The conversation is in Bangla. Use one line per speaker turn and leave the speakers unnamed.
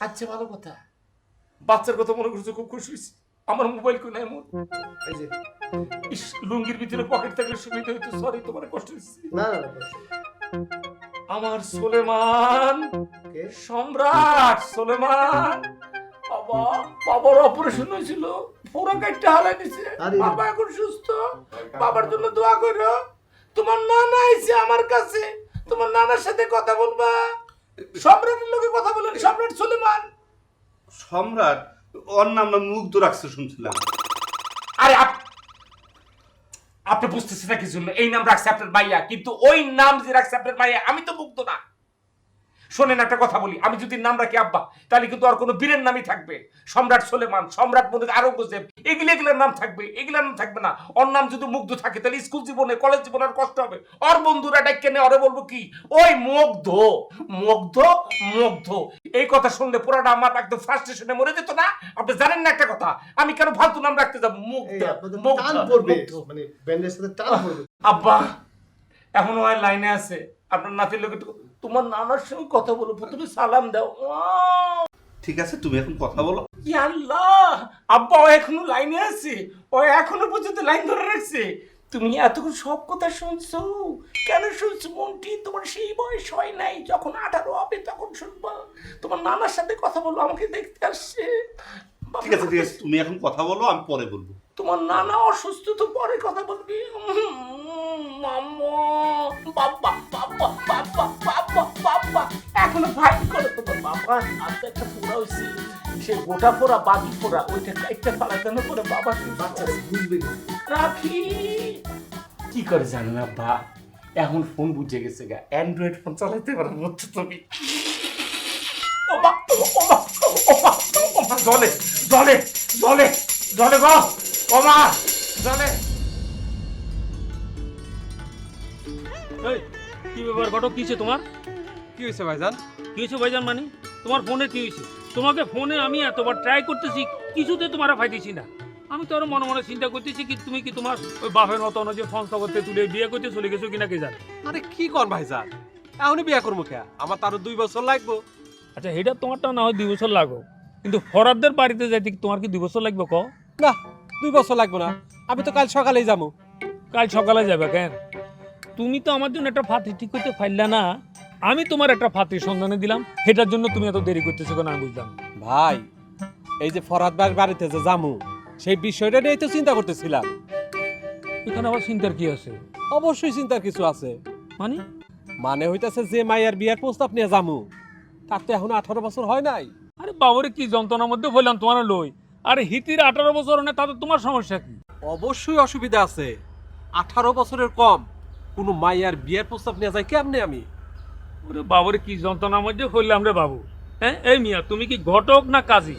আচ্ছা ভালো কথা, বাচ্চার কথা মনে করছো, খুব খুশি হয়েছি। আমার মোবাইল কই নাই মোর।
এই যে
ইস, লুঙ্গির ভিতরে পকেট থাকলে সুবিধা হইতো। সরি, তোমার কষ্ট হয়েছে।
না না না,
আমার সোলেমান,
কে?
সম্রাট সোলেমান। বাবা, বাবার অপারেশন হয়েছিল, পুরো কাটটা হালাই দিছে।
আরে।
বাবা এখন সুস্থ। বাবার জন্য দোয়া করো। তোমার নানা আইছে আমার কাছে, তোমার নানার সাথে কথা বলবা। সম্রাটের লোকে কথা বলেন, সম্রাট সোলেমান।
সম্রাট, ওর নাম না মুগ্ধ রাখছে শুনছিলাম।
আরে আপনি বুঝতেছেন না কি জন্য এই নাম রাখছে আপনার মাইয়া, কিন্তু ওই নাম যে রাখছে আপনার মাইয়া, আমি তো মুগ্ধ না। শোনেন একটা কথা বলি, আমি যদি নাম রাখি আব্বা, তাহলে কিন্তু আর কোনো বীরের নামই থাকবে। সম্রাট সোলেমান, সম্রাট মনে আরঙ্গজেব, এগুলোর নাম থাকবে, এগুলোর নাম থাকবে না। ওর নাম যদি মুগ্ধ থাকে, তাহলে স্কুল জীবনে, কলেজ জীবনে আর কষ্ট হবে। ওর বন্ধুরা ডাইকে নে, ওরে বলবো কি, ওই মুগ্ধ মুগ্ধ মুগ্ধ। এই কথা শুনলে পুরাটা আমার একদম ফ্রাস্ট্রেশনে মরে যেত না? আপনি জানেন না একটা কথা, আমি কেন ফালতু নাম রাখতে যাবো? মুগ্ধ
এই আপনাদের
মুগ্ধ
টান পড়বে,
মুগ্ধ।
মানে ব্যান্ডের সাথে টান পড়বে।
আব্বা এখনো হয় লাইনে আছে, আপনার নাতির লোক একটু তোমার নানার সঙ্গে কথা বলো, প্রথমে সালাম দাও।
ঠিক আছে, তুমি এখন কথা বলো।
ইয়া আল্লাহ, আব্বা ও এখনো লাইনে আছে, ও এখনো পর্যন্ত লাইন ধরে রাখছে। তুমি এতক্ষণ সব কথা শুনছো, কেন শুনছো মন্টি? তোমার সেই বয়স হয় নাই, যখন 18 হবে তখন শুনবা। তোমার নানার সাথে কথা বলো, আমাকে দেখতে আসছে।
ঠিক আছে ঠিক আছে, তুমি এখন কথা বলো, আমি পরে বলবো।
তোমার নানা অসুস্থ, তো পরে কথা বলবি। মাম্মা, বাবা বাবা বাবা বাবা বাবা, এখনো ফাইট করে তোমার বাবা। আচ্ছা, একটা ফোড়া হয়েছে, সে গোটা ফোড়া বাকি ফোড়া, ওইটা একটা পালাতানো করে বাবা
বাচ্চারা বুঝবে না।
রাখি। কি করে জানো না বা, এখন ফোন বুঝে গেছে গা, অ্যান্ড্রয়েড ফোন চালাইতে পারো, বুঝছো তুমি? ওমা ওমা ওমা ওমা, জলে জলে জলে জলে গো, ওমা জলে।
এই কি ব্যাপার ঘটক, কিছে তোমার?
কি হয়েছে ভাইজান?
কি হয়েছে ভাইজান? মানে তোমার ফোনে কি হয়েছে? তোমাকে ফোনে আমি এতবার ট্রাই করতেছি, কিছুতে তোমার পাইতেছি না। আমি তো আরো মনে মনে চিন্তা করতেছি কি তুমি কি তোমার ওই বাপের মতো যে ফোনটা করতে তুলে বিয়ে করতে চলে গেছো কিনা কে জানে।
আরে কি কর ভাইজান, এখনই বিয়া করবো কে? আমার তো আরো 2 বছর লাগবো।
আচ্ছা, এটা তোমারটা না হয় 2 বছর লাগো, কিন্তু ফরাদদের বাড়িতে যাইতে কি তোমার কি 2 বছর লাগবে?
না, 2 বছর লাগবো না, আমি তো কাল সকালেই যাবো।
কাল সকালে যাবে কেন? তুমি তো আমার জন্য একটা ফাতি ঠিক করতে পারলে না, আমি তোমার একটা ফাতির সন্ধানে দিলাম, সেটার জন্য তুমি এত দেরি করতেছো কেন আমি বুঝলাম।
ভাই, এই যে ফরাদ ভাইয়ের বাড়িতে যে যামু, সেই বিষয়টা নিয়ে তো চিন্তা করতেছিলাম।
এখানে আবার চিন্তার কি আছে?
অবশ্যই চিন্তার কিছু আছে।
মানে
মানে হইতাছে যে মায়ের বিয়ার প্রস্তাব নিয়ে যামু, তার তো এখন 18 বছর হয় নাই।
আরে বাবরে, কি যন্ত্রণার মধ্যে বললাম তোমার লই। আরে হিতির 18 বছর না, তাতে তোমার সমস্যা কি?
অবশ্যই অসুবিধা আছে। 18 বছরের কম কোনো মায়ের বিয়ার প্রস্তাব নিয়ে যায় কেমনে আমি?
ওরে বাবরে, কি যন্ত্রণার মধ্যে বললাম রে বাবু। হ্যাঁ, এই মিয়া, তুমি কি ঘটক না কাজী?